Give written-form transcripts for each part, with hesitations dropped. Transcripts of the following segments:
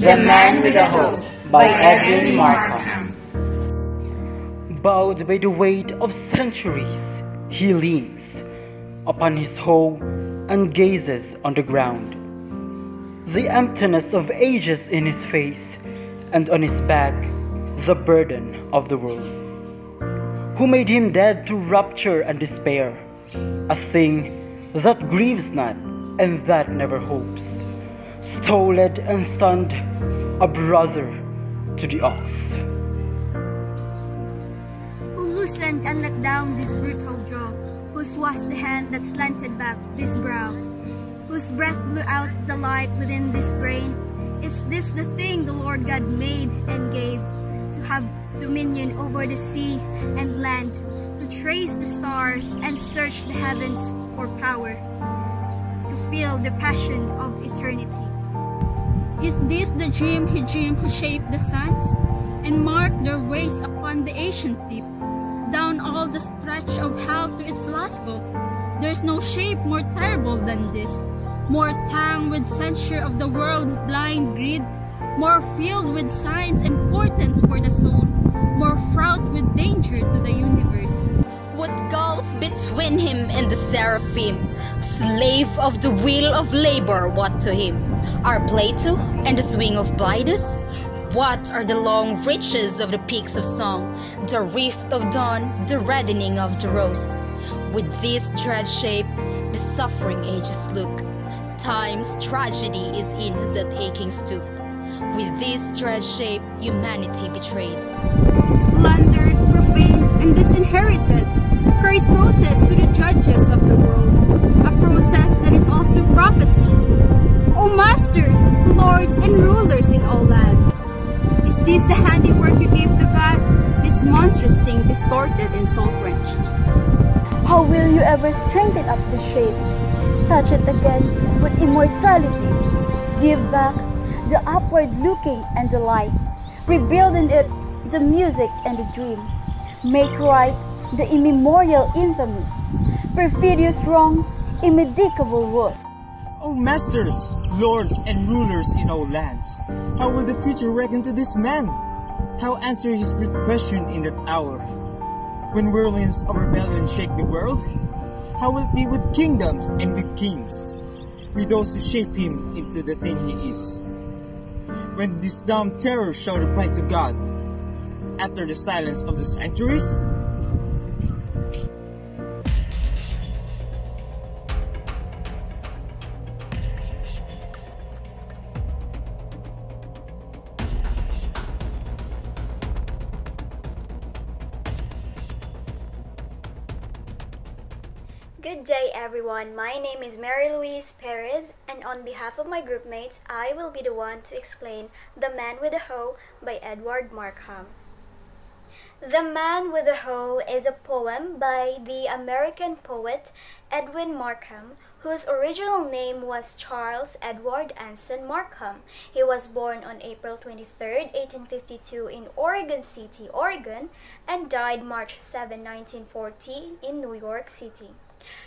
The Man with a Hoe by Edwin Markham. Bowed by the weight of centuries, he leans upon his hoe and gazes on the ground. The emptiness of ages in his face, and on his back, the burden of the world. Who made him dead to rapture and despair, a thing that grieves not and that never hopes, stoled and stunned, a brother to the ox. Who loosened and let down this brutal jaw, whose was the hand that slanted back this brow, whose breath blew out the light within this brain. Is this the thing the Lord God made and gave, to have dominion over the sea and land, to trace the stars and search the heavens for power, to feel the passion of eternity? Is this the dream he dreamed who shaped the suns, and marked their ways upon the ancient deep, down all the stretch of hell to its last goal? There's no shape more terrible than this, more tongue with censure of the world's blind greed, more filled with signs and portents for the soul, more fraught with danger to the universe. What goes between him and the seraphim? Slave of the wheel of labor, what to him are Plato and the swing of Blidas? What are the long reaches of the peaks of song, the rift of dawn, the reddening of the rose? With this dread shape, the suffering ages look. Time's tragedy is in that aching stoop. With this dread shape, humanity betrayed. Plundered, profaned, and disinherited, Christ protest to the judges of the world, a protest that is also prophecy. O masters, lords, and rulers in all land, is this the handiwork you gave to God, this monstrous thing distorted and soul-wrenched? How will you ever strengthen up the shape, touch it again with immortality, give back the upward looking and the light, rebuild in it the music and the dream, make right the immemorial infamies, perfidious wrongs, immedicable woes? O masters, lords, and rulers in all lands, how will the future reckon to this man? How answer his great question in that hour? When whirlwinds of rebellion shake the world, how will it be with kingdoms and with kings, with those who shape him into the thing he is? When this dumb terror shall reply to God, after the silence of the centuries? Good day everyone, my name is Mary Louise Perez, and on behalf of my group mates, I will be the one to explain The Man with a Hoe by Edward Markham. The Man with a Hoe is a poem by the American poet Edwin Markham, whose original name was Charles Edward Anson Markham. He was born on April 23, 1852 in Oregon City, Oregon, and died March 7, 1940 in New York City.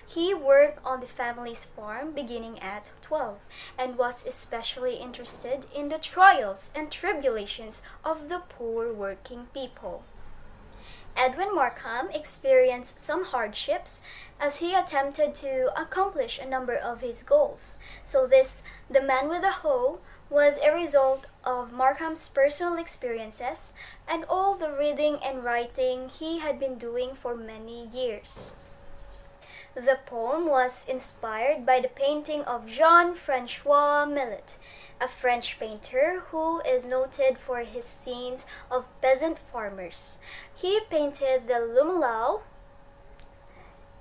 He worked on the family's farm beginning at 12 and was especially interested in the trials and tribulations of the poor working people. Edwin Markham experienced some hardships as he attempted to accomplish a number of his goals. So The Man with a Hoe was a result of Markham's personal experiences and all the reading and writing he had been doing for many years. The poem was inspired by the painting of Jean-Francois Millet, a French painter who is noted for his scenes of peasant farmers. He painted the Lumilao.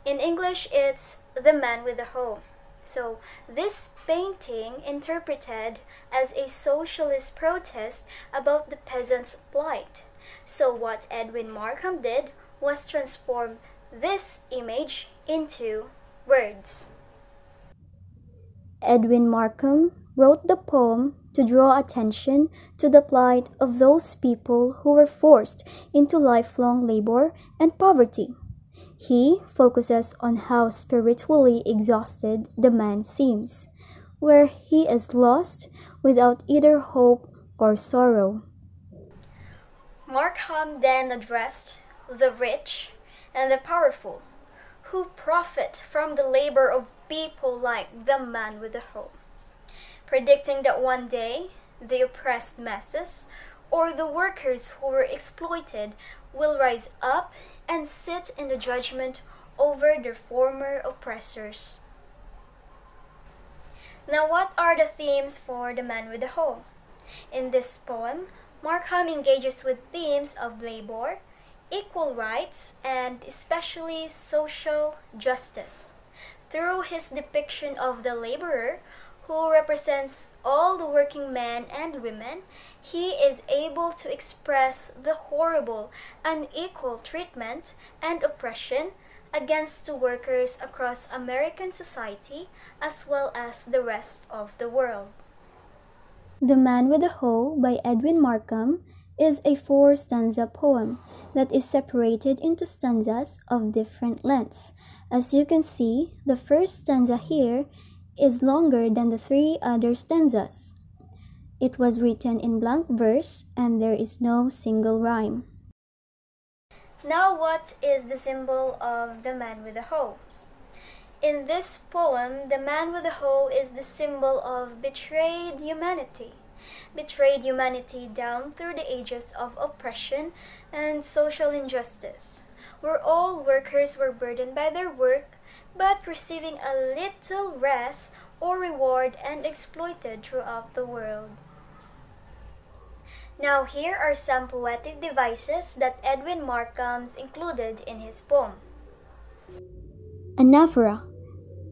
In English, it's The Man with a Hoe. So this painting interpreted as a socialist protest about the peasants' plight. So what Edwin Markham did was transform this image into words. Edwin Markham wrote the poem to draw attention to the plight of those people who were forced into lifelong labor and poverty. He focuses on how spiritually exhausted the man seems, where he is lost without either hope or sorrow. Markham then addressed the rich and the powerful, who profit from the labor of people like the man with the hoe, predicting that one day the oppressed masses, or the workers who were exploited, will rise up and sit in the judgment over their former oppressors. Now, what are the themes for The Man with the Hoe? In this poem, Markham engages with themes of labor, equal rights, and especially social justice. Through his depiction of the laborer, who represents all the working men and women, he is able to express the horrible, unequal treatment and oppression against the workers across American society as well as the rest of the world. The Man with the Hoe by Edwin Markham is a 4-stanza poem that is separated into stanzas of different lengths. As you can see, the first stanza here is longer than the 3 other stanzas. It was written in blank verse and there is no single rhyme. Now, what is the symbol of the man with the hoe? In this poem, the man with the hoe is the symbol of betrayed humanity. Betrayed humanity down through the ages of oppression and social injustice, where all workers were burdened by their work, but receiving a little rest or reward and exploited throughout the world. Now, here are some poetic devices that Edwin Markham included in his poem. Anaphora.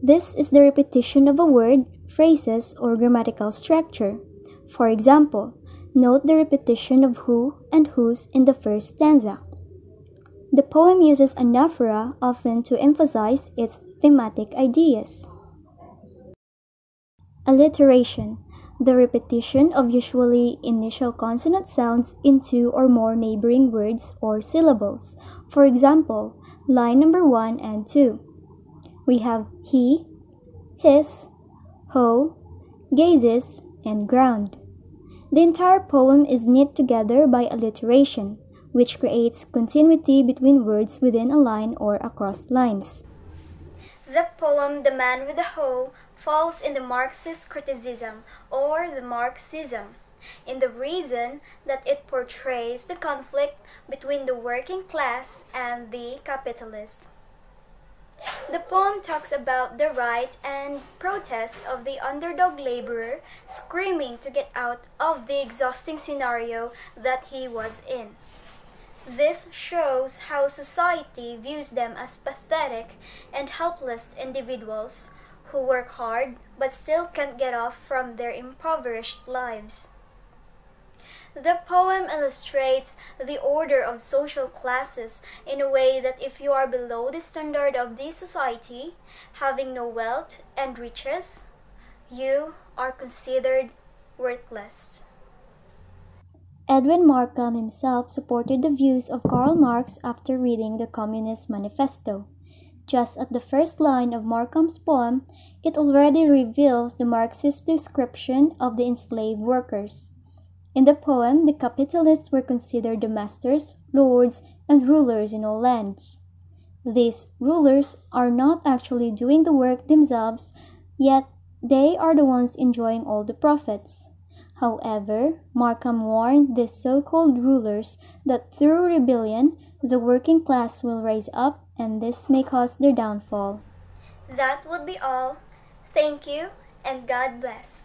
This is the repetition of a word, phrases, or grammatical structure. For example, note the repetition of who and whose in the first stanza. The poem uses anaphora often to emphasize its thematic ideas. Alliteration. The repetition of usually initial consonant sounds in 2 or more neighboring words or syllables. For example, line number 1 and 2. We have he, his, hoe, gazes, and ground. The entire poem is knit together by alliteration, which creates continuity between words within a line or across lines. The poem The Man with the Hoe falls in the Marxist criticism or the Marxism, in the reason that it portrays the conflict between the working class and the capitalist. The poem talks about the right and protest of the underdog laborer screaming to get out of the exhausting scenario that he was in. This shows how society views them as pathetic and helpless individuals who work hard but still can't get off from their impoverished lives. The poem illustrates the order of social classes in a way that if you are below the standard of this society, having no wealth and riches, you are considered worthless. Edwin Markham himself supported the views of Karl Marx after reading the Communist Manifesto. Just at the first line of Markham's poem, it already reveals the Marxist description of the enslaved workers. In the poem, the capitalists were considered the masters, lords, and rulers in all lands. These rulers are not actually doing the work themselves, yet they are the ones enjoying all the profits. However, Markham warned these so-called rulers that through rebellion, the working class will rise up and this may cause their downfall. That would be all. Thank you and God bless.